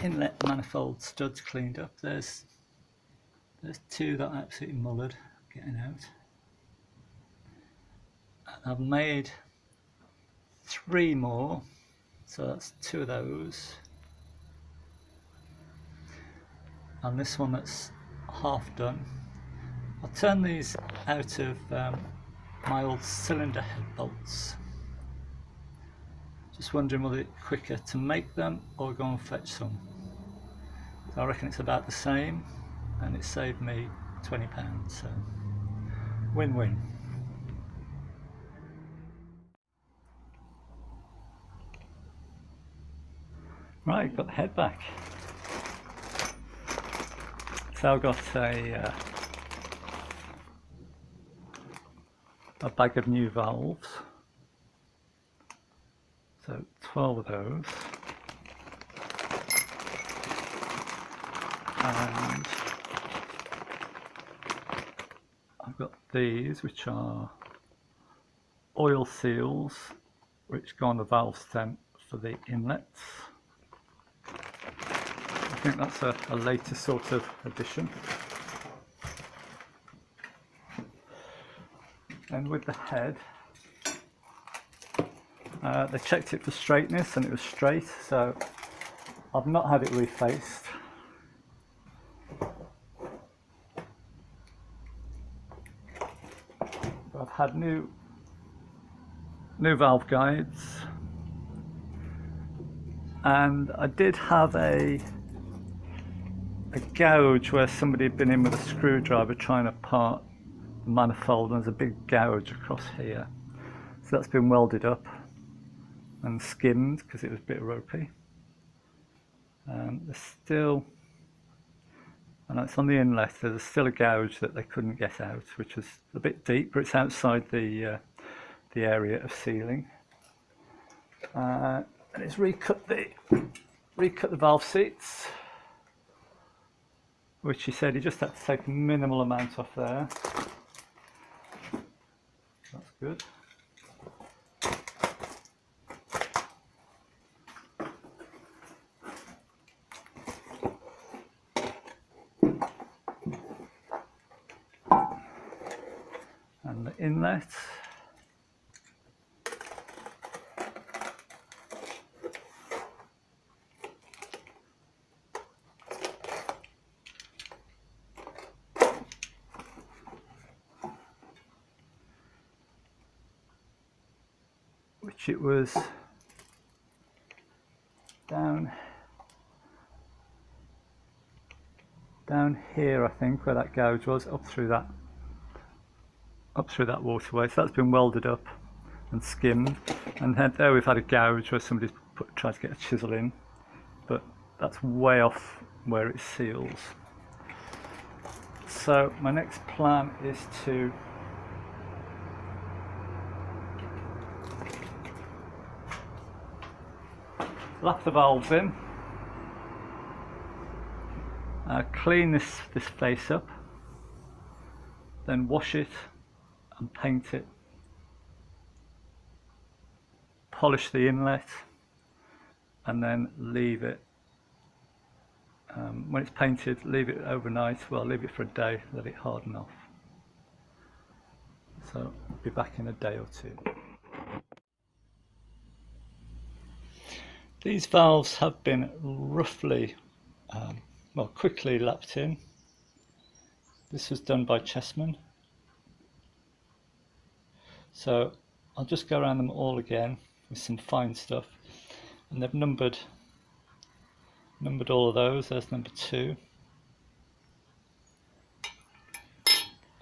inlet manifold studs cleaned up. There's two that are absolutely mullered getting out. And I've made 3 more, so that's 2 of those. And this one that's half done. I'll turn these out of my old cylinder head bolts. Just wondering whether it's quicker to make them or go and fetch some. So I reckon it's about the same, and it saved me £20, so win-win. Right, got the head back. So I've got a bag of new valves. So 12 of those. And I've got these, which are oil seals, which go on the valve stem for the inlets. I think that's a later sort of addition. And with the head, they checked it for straightness and it was straight, so I've not had it refaced. I've had new valve guides, and I did have a gouge where somebody had been in with a screwdriver trying to part the manifold, and there's a big gouge across here. So that's been welded up and skimmed because it was a bit ropey. There's still, and it's on the inlet, there's still a gouge that they couldn't get out, which was a bit deep, but it's outside the area of sealing. And it's recut the valve seats, which he said he just had to take a minimal amount off there. That's good. And the inlet. Which it was down here, I think, where that gouge was, up through that waterway. So that's been welded up and skimmed, and there we've had a gouge where somebody's tried to get a chisel in, but that's way off where it seals. So my next plan is to lap the valves in, clean this face up, then wash it and paint it, polish the inlet, and then leave it. When it's painted, leave it overnight. Well, leave it for a day, let it harden off. So I'll be back in a day or two. These valves have been roughly, quickly lapped in. This was done by Chessman. So I'll just go around them all again with some fine stuff, and they've numbered all of those. There's number 2.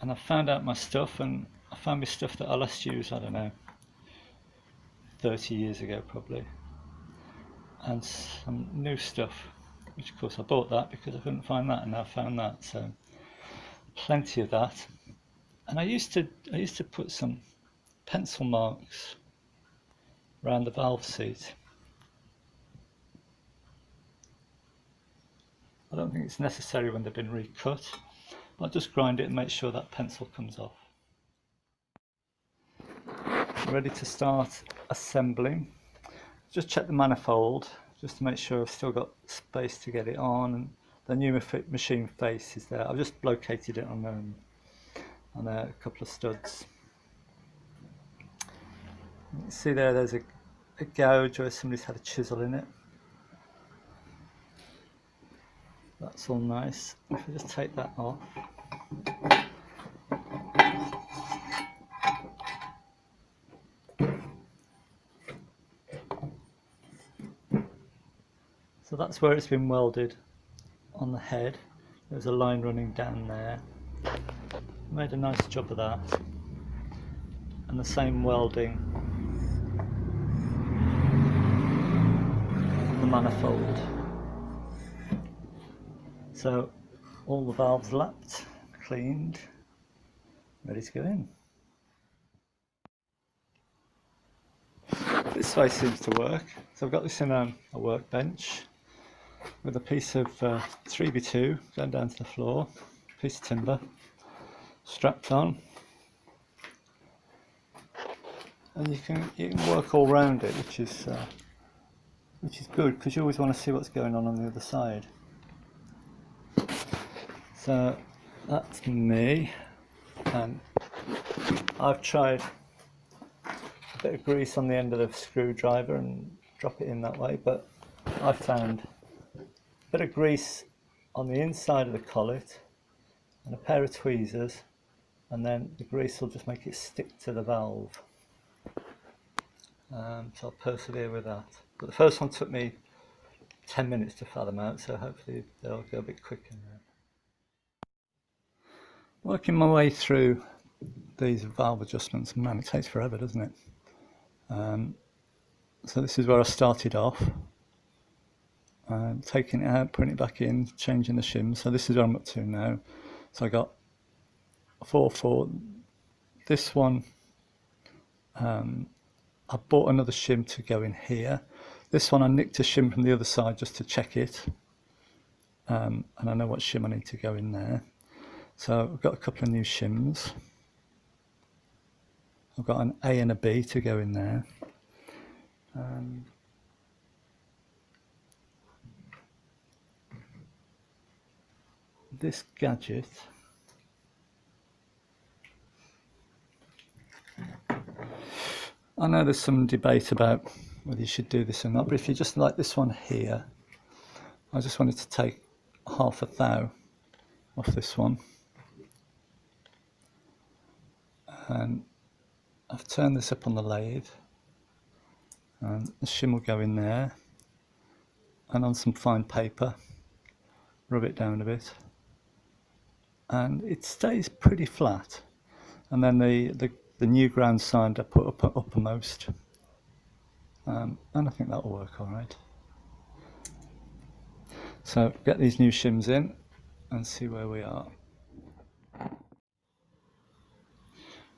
And I found out my stuff, and I found my stuff that I last used, I don't know, 30 years ago probably. And some new stuff, which of course I bought that because I couldn't find that, and now I found that, so plenty of that. And I used to put some pencil marks around the valve seat. I don't think it's necessary when they've been recut. I'll just grind it and make sure that pencil comes off. Ready to start assembling. Just check the manifold just to make sure I've still got space to get it on, and the new machine face is there. I've just located it on a couple of studs. You see there's a gouge where somebody's had a chisel in it. That's all nice. If I just take that off. So that's where it's been welded on the head. There's a line running down there. Made a nice job of that. And the same welding on the manifold. So all the valves lapped, cleaned, ready to go in. This way seems to work. So I've got this in a workbench with a piece of 3x2 going down to the floor, piece of timber strapped on, and you can work all round it, which is good, because you always want to see what's going on the other side. So that's me, and I've tried a bit of grease on the end of the screwdriver and drop it in that way, but I found a bit of grease on the inside of the collet and a pair of tweezers, and then the grease will just make it stick to the valve. So I'll persevere with that. But the first one took me 10 minutes to fathom out, so hopefully they'll go a bit quicker now. Working my way through these valve adjustments, man, it takes forever, doesn't it? So this is where I started off, taking it out, putting it back in, changing the shims. So this is where I'm up to now. So I got 4/4. This one, I bought another shim to go in here. This one I nicked a shim from the other side just to check it, and I know what shim I need to go in there. So I've got a couple of new shims. I've got an A and a B to go in there. This gadget, I know there's some debate about whether you should do this or not, but if you just like this one here, I just wanted to take half a thou off this one, and I've turned this up on the lathe, and the shim will go in there, and on some fine paper, rub it down a bit, and it stays pretty flat. And then the new ground signed I put up uppermost, and I think that'll work all right. So get these new shims in and see where we are.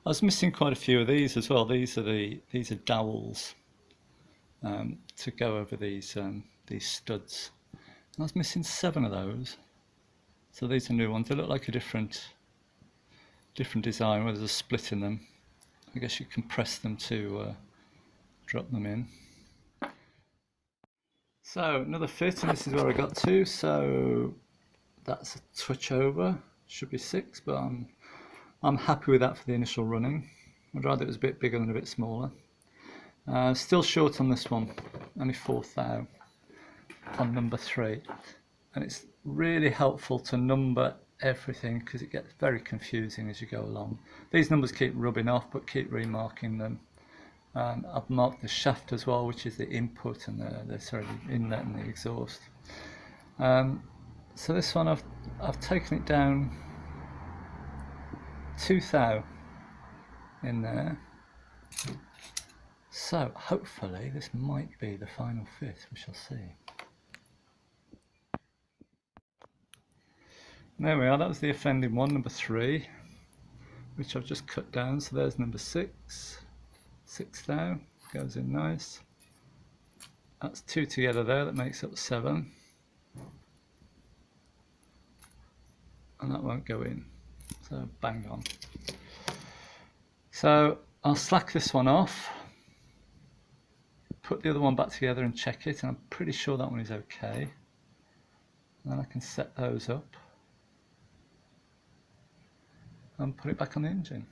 I was missing quite a few of these as well. These are dowels to go over these studs. And I was missing 7 of those. So these are new ones. They look like a different design where there's a split in them. I guess you can press them to drop them in. So another fit, and this is where I got to. So that's a touch over. Should be 6, but I'm happy with that for the initial running. I'd rather it was a bit bigger than a bit smaller. Still short on this one, only 4 thou on number 3. And it's really helpful to number everything because it gets very confusing as you go along. These numbers keep rubbing off, but keep remarking them. I've marked the shaft as well, which is the input and the inlet and the exhaust. So this one I've taken it down 2 thou in there. So hopefully this might be the final fit. We shall see. There we are, that was the offending one, number 3, which I've just cut down. So there's number 6 thou, goes in nice. That's 2 together there, that makes up 7. And that won't go in, so bang on. So I'll slack this one off. put the other one back together and check it, and I'm pretty sure that one is okay. And then I can set those up and put it back on the engine.